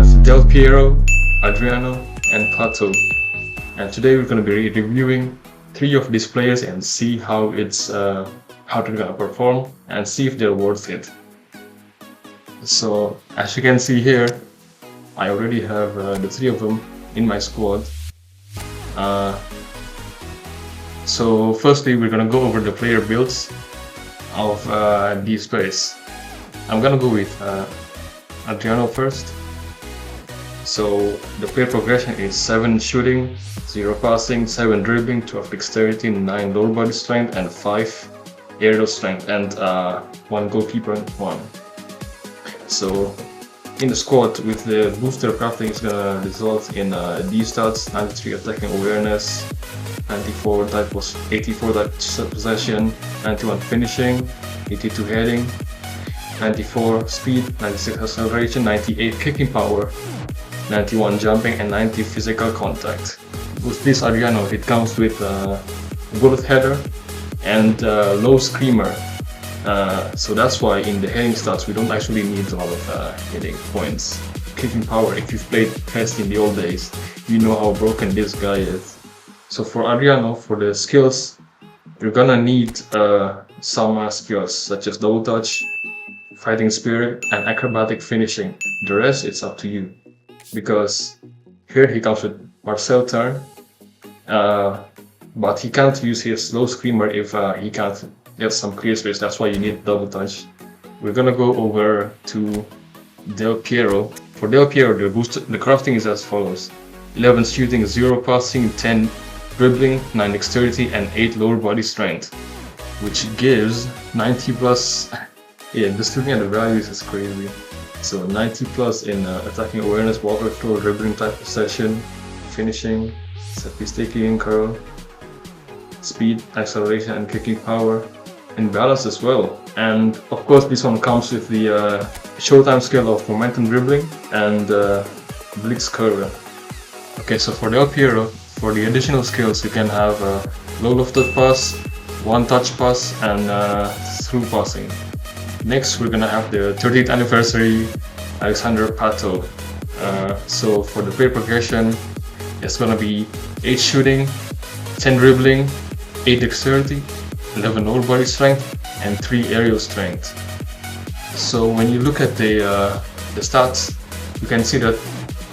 have Del Piero, Adriano, and Pato. And today we're going to be reviewing 3 of these players and see how they're gonna perform and see if they're worth it. So as you can see here, I already have the 3 of them in my squad. So firstly, we're gonna go over the player builds of these players. I'm gonna go with Adriano first. So the player progression is 7 shooting, 0 passing, 7 dribbling, 12 dexterity, 9 lower body strength, and 5 aerial strength, and 1 goalkeeper and 1. So in the squad with the booster crafting is gonna result in D stats, 93 attacking awareness, 94 84 possession, 91 finishing, 82 heading, 94 speed, 96 acceleration, 98 kicking power, 91 jumping, and 90 physical contact. With this Adriano, it comes with bullet header and low screamer. So that's why in the heading stats we don't actually need a lot of heading points. Kicking power, if you've played test in the old days, you know how broken this guy is. So for Adriano, for the skills, you're gonna need some skills such as double touch, fighting spirit, and acrobatic finishing. The rest, it's up to you. Because here he comes with Marcel turn, but he can't use his low screamer if he can't get some clear space. That's why you need double touch. We're gonna go over to Del Piero. For Del Piero, the crafting is as follows: 11 shooting, 0 passing, 10 dribbling, 9 dexterity, and 8 lower body strength, which gives 90 plus. Yeah, just looking at the values is crazy. So 90 plus in attacking awareness, ball control, dribbling type possession, finishing, set piece taking, curl, speed, acceleration, and kicking power, and balance as well. And of course, this one comes with the showtime skill of momentum dribbling and blitz curl. Okay, so for Del Piero, for the additional skills, you can have low lofted pass, 1 touch pass, and through passing. Next, we're gonna have the 30th anniversary Alexandre Pato. So for the player progression, it's gonna be 8 shooting, 10 dribbling, 8 dexterity, 11 lower body strength, and 3 aerial strength. So when you look at the stats, you can see that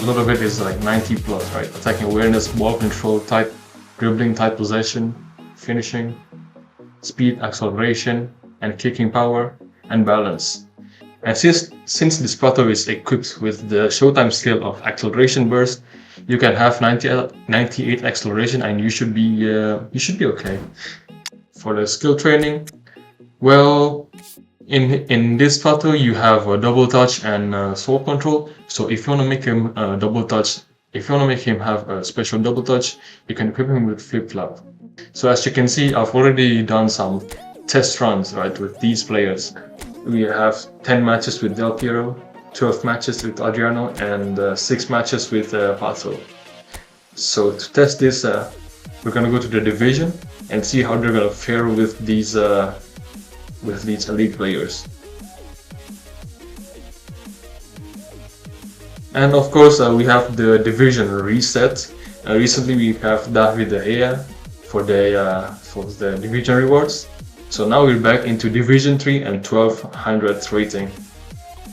a lot of it is like 90 plus, right? Attacking awareness, ball control, type dribbling, type possession, finishing, speed, acceleration, and kicking power, and balance. And since this Pato is equipped with the showtime skill of acceleration burst, you can have 98 acceleration, and you should be okay. For the skill training, well, in this Pato you have a double touch and soul control. So if you want to make him double touch, if you want to make him have a special double touch, you can equip him with flip flap. So as you can see, I've already done some test runs, right, with these players. We have 10 matches with Del Piero, 12 matches with Adriano, and 6 matches with Pato. So to test this, we're gonna go to the division and see how they're gonna fare with these elite players. And of course, we have the division reset. Recently, we have David De Gea for the division rewards. So now we're back into Division 3 and 1200 rating.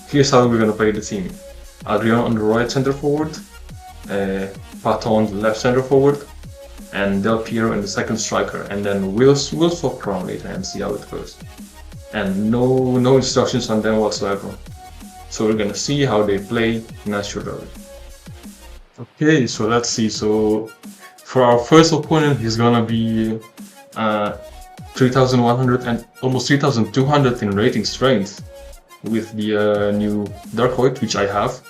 Here's how we're gonna play the team. Adriano on the right center forward, Pato on the left center forward, and Del Piero in the second striker. And then we'll swap around later and see how it goes. And no instructions on them whatsoever. So we're gonna see how they play naturally. Okay, so let's see. So for our first opponent, he's gonna be 3,100 and almost 3,200 in rating strength with the new Dark Void, which I have.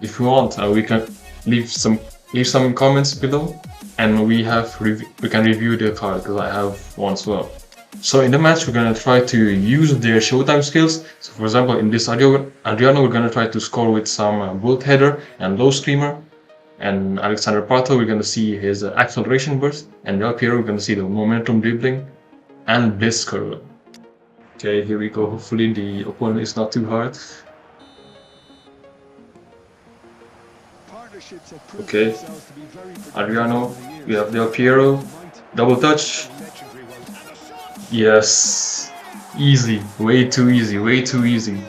If you want, we can leave some comments below, and we can review the card because I have one as well. So in the match, we're gonna try to use their showtime skills. So for example, in this Adriano, we're gonna try to score with some bullet header and low screamer. And Alexandre Pato, we're gonna see his acceleration burst, and Del Piero, we're gonna see the momentum dribbling and blitz curl. Okay, here we go. Hopefully the opponent is not too hard. Okay, Adriano, we have Del Piero, double touch. Yes, easy, way too easy, way too easy.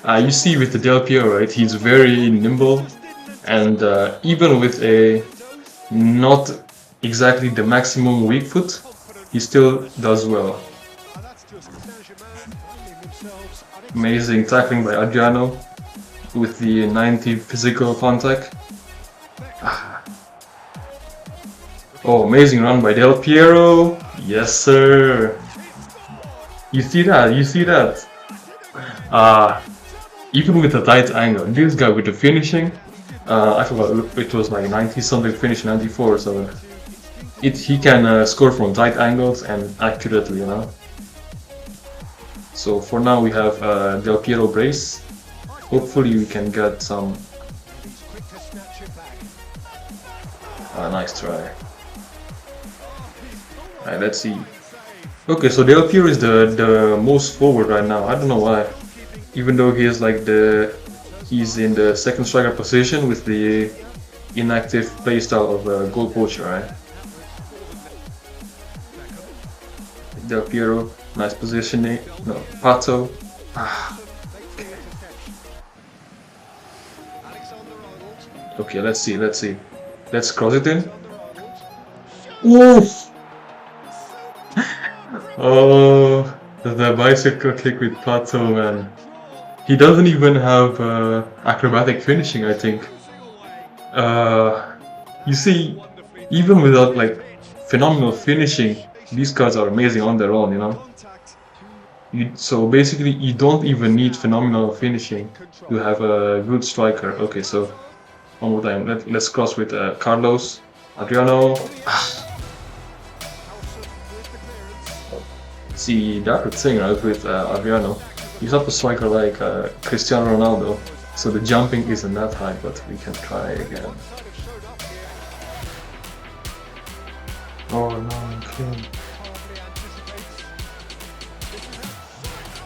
You see with the Del Piero, right? He's very nimble, and even with a not exactly the maximum weak foot, he still does well. Amazing tackling by Adriano with the 90 physical contact. Oh, amazing run by Del Piero. Yes, sir. You see that? You see that? Even with the tight angle, this guy with the finishing, I forgot, it was like 90 something finish, 94, so he can score from tight angles and accurately, you know. So for now we have Del Piero brace. Hopefully we can get some. Nice try. Alright, let's see. Okay, so Del Piero is the most forward right now. I don't know why. Even though he is like he's in the second striker position with the inactive playstyle of a goal poacher, right? Del Piero, nice positioning. No, Pato. Okay. Okay, let's see. Let's cross it in. Oof! Oh, the bicycle kick with Pato, man. He doesn't even have acrobatic finishing, I think. You see, even without like phenomenal finishing, these cards are amazing on their own, you know. So basically, you don't even need phenomenal finishing to have a good striker. Okay, so one more time. Let's cross with Carlos, Adriano. See, that's the thing, right, with Adriano. He's not a striker like Cristiano Ronaldo, so the jumping isn't that high, but we can try again. Oh no, okay.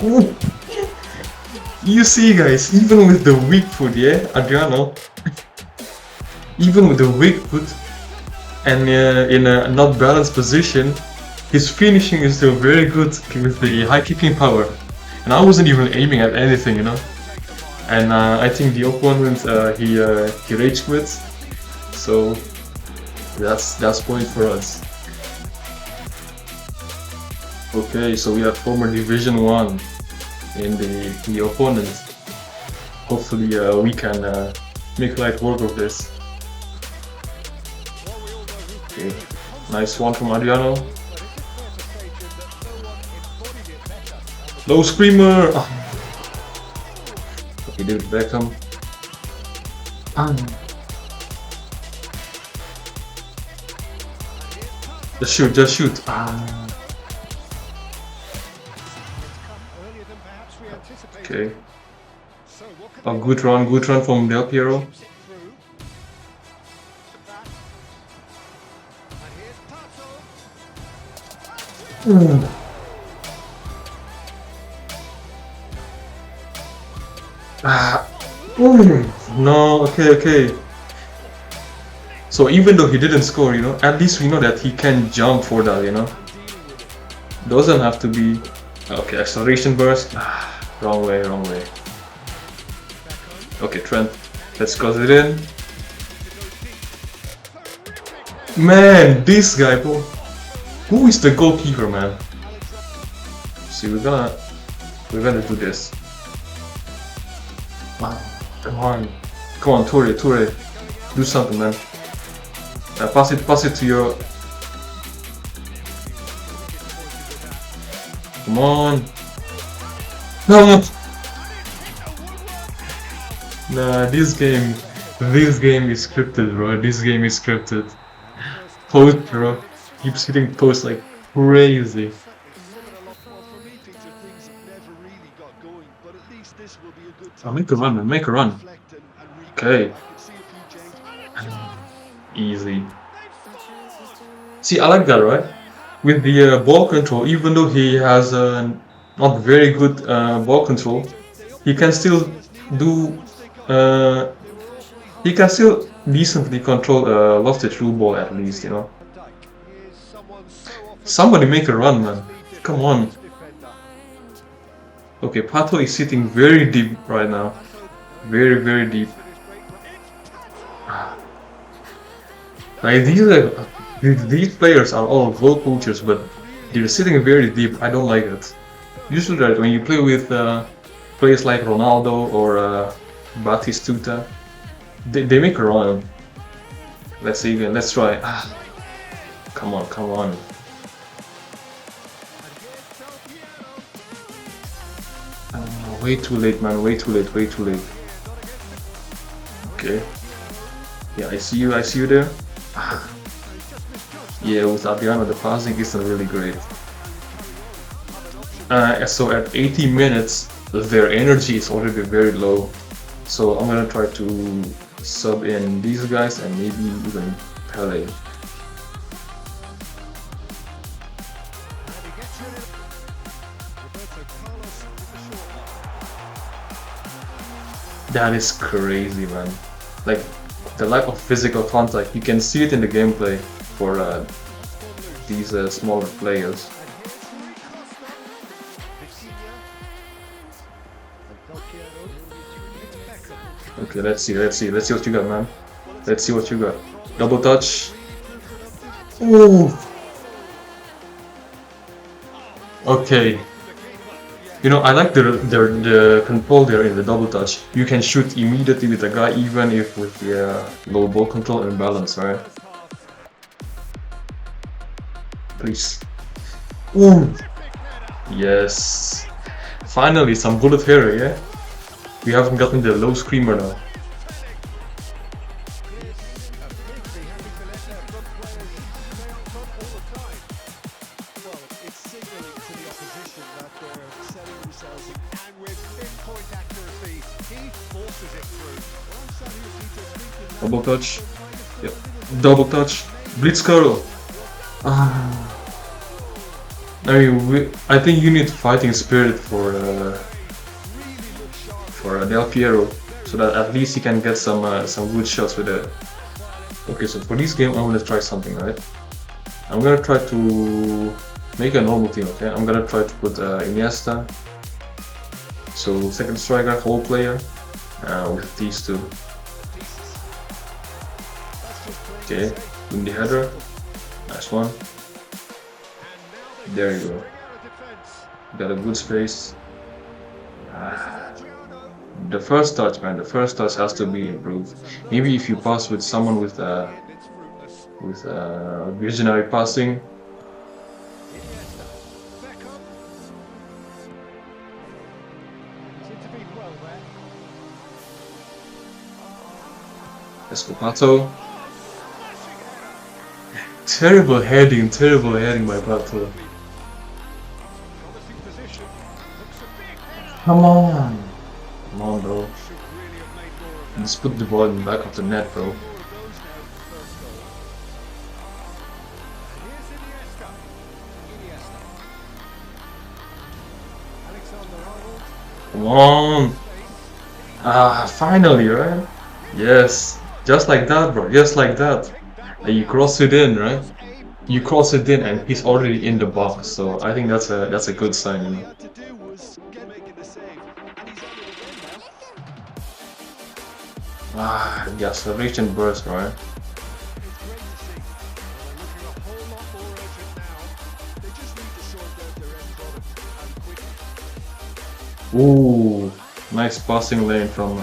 Ooh. You see, guys, even with the weak foot, yeah, Adriano, even with the weak foot and in a not balanced position, his finishing is still very good with the high kicking power. And I wasn't even aiming at anything, you know. And I think the opponent he rage quits, so that's point for us. Okay, so we have former Division 1 in the opponent. Hopefully we can make light work of this. Okay, nice one from Adriano. Low screamer! Oh. Okay, David Beckham. Just shoot. Okay. A good run from Del Piero. No, okay. So even though he didn't score, you know, at least we know that he can jump for that, you know. Doesn't have to be. Okay, acceleration burst. Wrong way. Okay, Trent, let's cross it in. Man, this guy, bro. Who is the goalkeeper, man? See, we're gonna do this. Come on, Toure, do something, man. Pass it to your. Come on. No. Nah, this game is scripted, bro. This game is scripted. Post, bro. Keeps hitting post like crazy. Oh, make a run, man. Make a run. Okay. Easy. See, I like that, right? With the ball control, even though he has not very good ball control, he can still do. he can still decently control lofted through ball at least, you know. Somebody make a run, man. Come on. Okay, Pato is sitting very deep right now. Very, very deep. Like these players are all goal poachers, but they're sitting very deep. I don't like it. Usually, right, when you play with players like Ronaldo or Batistuta, they make a run. Let's see again. Let's try. Come on, come on. Way too late, man. Way too late. Way too late. Okay. Yeah, I see you there. Yeah, with Adriano, the passing isn't really great. So at 80 minutes, their energy is already very low. So I'm gonna try to sub in these guys and maybe even Pele. That is crazy, man. Like, the lack of physical contact, you can see it in the gameplay for these smaller players. Okay, let's see what you got, man. Let's see what you got. Double touch. Ooh. Okay. You know, I like the control there in the double touch. You can shoot immediately with the guy, even if with the low ball control and balance, right? Please. Ooh. Yes. Finally, some bullet here, yeah? We haven't gotten the low screamer now. Double touch. Yep. Double touch. Blitz curl. I mean, I think you need fighting spirit for Del Piero, so that at least he can get some good shots with it. Okay, so for this game, I'm gonna try something, right? I'm gonna try to make a normal team. Okay, I'm gonna try to put Iniesta. So second striker, whole player, with these two. Okay, in the header, nice one. There you go. Got a good space. The first touch, man. The first touch has to be improved. Maybe if you pass with someone with visionary passing. Let's go, Pato. Terrible heading by Pato. Come on, bro. Just put the ball in the back of the net, bro. Come on. Finally, right? Yes. Just like that, bro. Just like that. And you cross it in, right? You cross it in, and he's already in the box. So I think that's a good sign, you know. Yeah, acceleration burst, right? Ooh, nice passing lane from.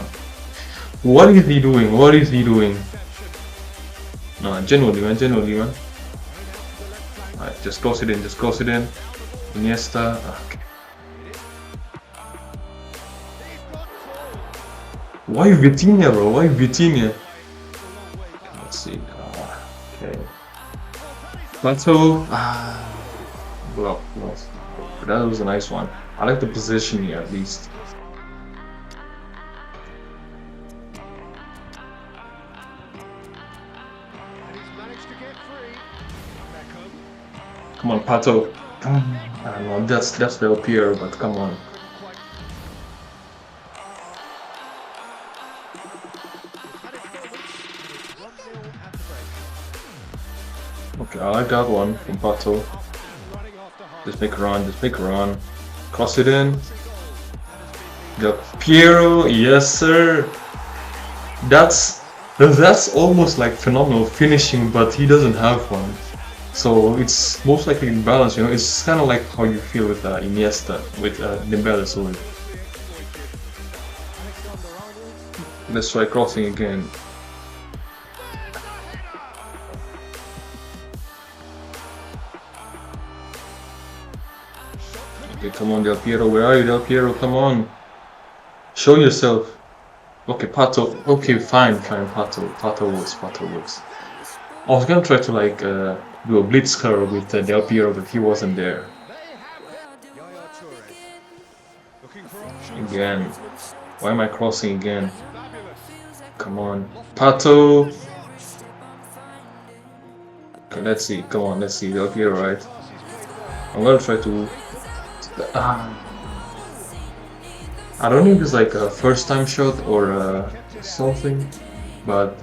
What is he doing? What is he doing? No, genuinely, man. Alright, just close it in. Iniesta. Okay. Why Vitinha, bro? Why Vitinha? Let's see. Okay. Pato. Well, that was a nice one. I like the position here at least. Come on, Pato. I don't know, that's Del Piero, but come on. Okay, I like that one from Pato. Just make a run, just make a run. Cross it in. Del Piero, yes sir. That's almost like phenomenal finishing, but he doesn't have one. So it's most likely in balance, you know. It's kind of like how you feel with Iniesta, with Dembele. So let's try crossing again. Okay, come on, Del Piero. Where are you, Del Piero? Come on, show yourself. Okay, Pato. Okay, fine, Pato. Pato works. I was gonna try to like do a blitz curl with Del Piero, but he wasn't there. Again. Why am I crossing again? Come on. Pato! Okay, let's see. Come on, let's see. Del Piero, right? I'm gonna try to... I don't know if it's like a first time shot or something, but...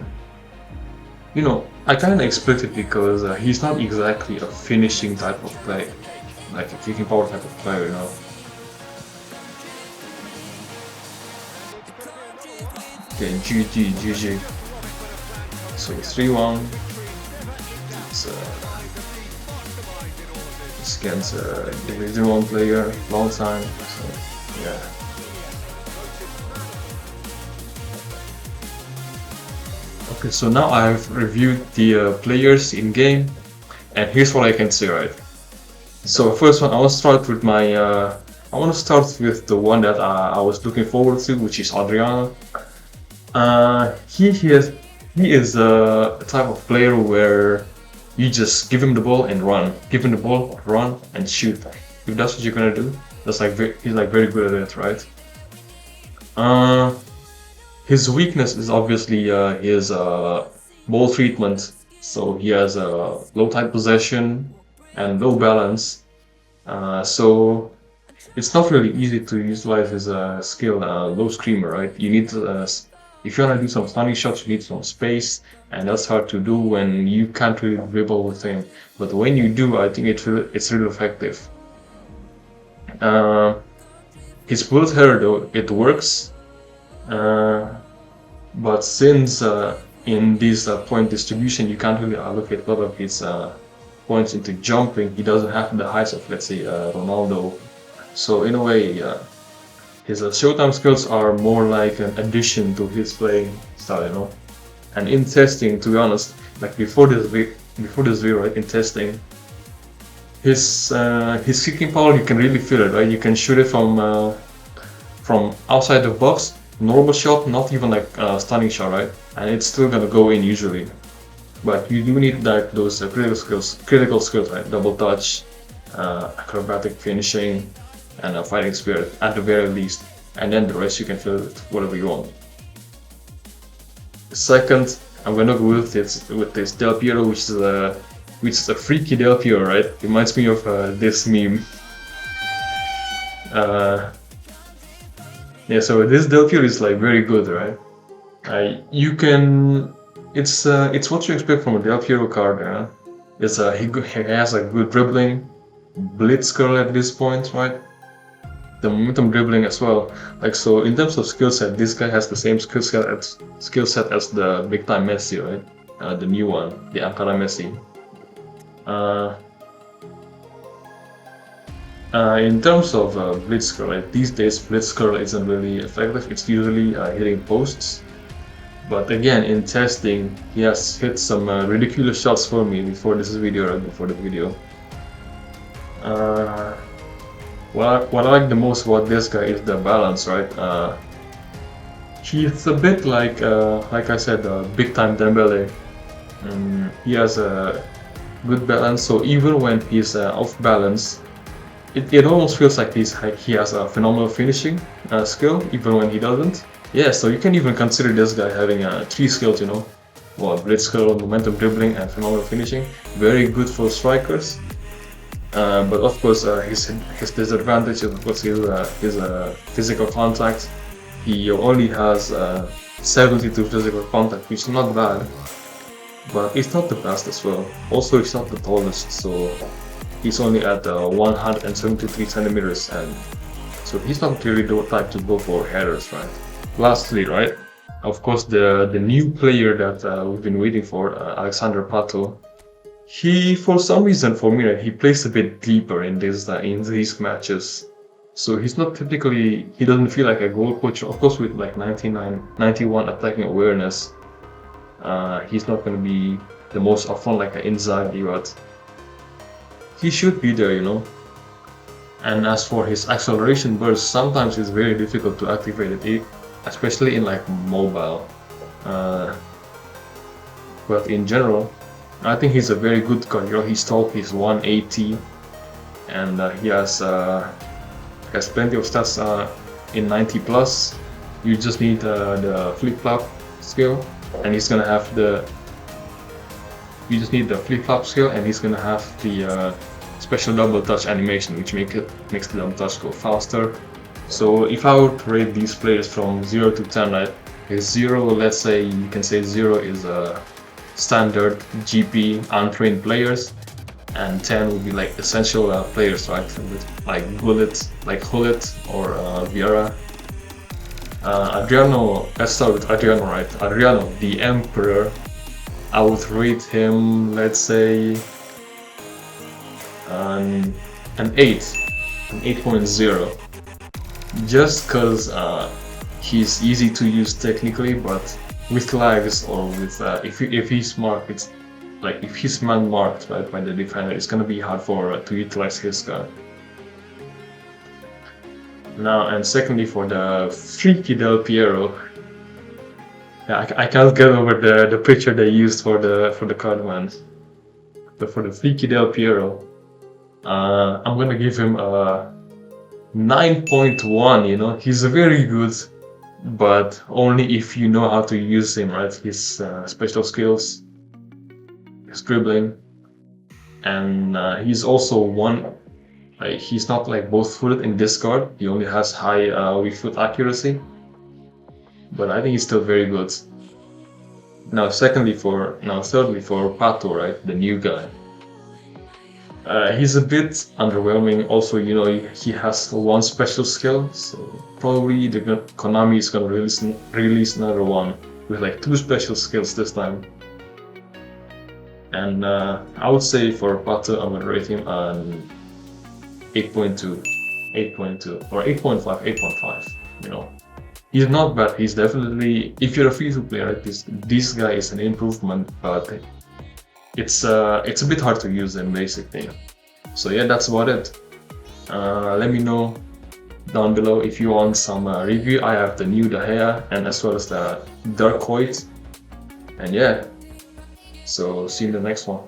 You know, I kind of expect it because he's not exactly a finishing type of play, like a kicking power type of player, you know. Okay, GG. So it's 3-1. It's against a Division 1 player, long time, so yeah. Okay, so now I've reviewed the players in game, and here's what I can say, right? So first one, I want to start with my. I want to start with the one that I was looking forward to, which is Adriano. He is a type of player where you just give him the ball and run, give him the ball, run and shoot. If that's what you're gonna do, that's like he's like very good at it, right? His weakness is obviously his ball treatment. So he has a low tight possession and low balance. So it's not really easy to utilize his skill, low screamer, right? You need to, if you want to do some stunning shots, you need some space, and that's hard to do when you can't really dribble with him. But when you do, I think it's really effective. His split hair though, it works. But since in this point distribution you can't really allocate a lot of his points into jumping, he doesn't have the heights of, let's say, Ronaldo. So in a way, his showtime skills are more like an addition to his playing style, you know. And in testing, to be honest, like before this video, right, in testing, his kicking power, you can really feel it, right? You can shoot it from outside the box. Normal shot, not even like a stunning shot, right? And it's still gonna go in usually. But you do need like those critical skills, right? Double touch, acrobatic finishing, and a fighting spirit at the very least. And then the rest you can fill it with whatever you want. Second, I'm gonna go with this Del Piero, which is a freaky Del Piero, right? Reminds me of this meme. Yeah, so this Del Piero is like very good, right? You can, it's what you expect from a Del Piero card. He has a good dribbling, blitz curl at this point, right? The momentum dribbling as well. Like, so in terms of skill set, this guy has the same skill set as the big time Messi, right? The new one, the Ankara Messi. In terms of blitz curl, right? These days blitz curl isn't really effective. It's usually hitting posts. But again, in testing, he has hit some ridiculous shots for me before this video, right? Before the video. What I like the most about this guy is the balance, right? He's a bit like I said, big time Dembele. He has a good balance, so even when he's off balance, it almost feels like he has a phenomenal finishing skill, even when he doesn't. Yeah, so you can even consider this guy having 3 skills, you know. Well, blitz curl, momentum dribbling, and phenomenal finishing. Very good for strikers. But of course, his disadvantage is, of course, his physical contact. He only has 72 physical contact, which is not bad. but it's not the best as well. Also, it's not the tallest, so he's only at 173 centimeters, and so he's not really the type to go for headers, right? Lastly, right, of course, the new player that we've been waiting for, Alexandre Pato. He, for some reason, for me, he plays a bit deeper in these matches. So he's not typically, he doesn't feel like a goal poacher. Of course, with like 91 attacking awareness, he's not going to be the most upfront like an Inzaghi, but he should be there, you know. And as for his acceleration burst, sometimes it's very difficult to activate it, especially in like mobile. But in general, I think he's a very good guy. You know, he's tall, he's 180, and he has plenty of stats in 90 plus. You just need the flip-flop skill, and he's gonna have the. You just need the flip-flop skill, and he's gonna have the special double touch animation, which makes the double touch go faster. So if I would rate these players from 0 to 10, right? 0, let's say you can say 0 is a standard GP untrained players, and 10 would be like essential players, right? Like Gullit, like Hullet or Vieira. Adriano, let's start with Adriano, right? Adriano, the Emperor. I would rate him, let's say, an 8, an 8.0. Just because he's easy to use technically, but with lags or with if he's marked, it's like if he's man marked, right, by the defender, it's gonna be hard for to utilize his gun. Now, and secondly, for the freaky Del Piero, yeah, I can't get over the picture they used for the card, man. But for the freaky Del Piero, I'm gonna give him a 9.1. You know, he's very good, but only if you know how to use him, right? His special skills, his dribbling, and he's also one. Like, he's not like both-footed in this card. He only has high weak foot accuracy, but I think he's still very good. Now, thirdly for Pato, right, the new guy. He's a bit underwhelming. Also, you know, he has one special skill, so probably Konami is gonna release another one with like 2 special skills this time. And I would say for Pato, I'm gonna rate him an 8.2 or 8.5, 8.5. You know, he's not bad. He's definitely, if you're a free-to-play player, this guy is an improvement, but it's a bit hard to use him basically. So yeah, that's about it. Let me know down below if you want some review. I have the new De Gea and as well as the Dark Void. And yeah, so see you in the next one.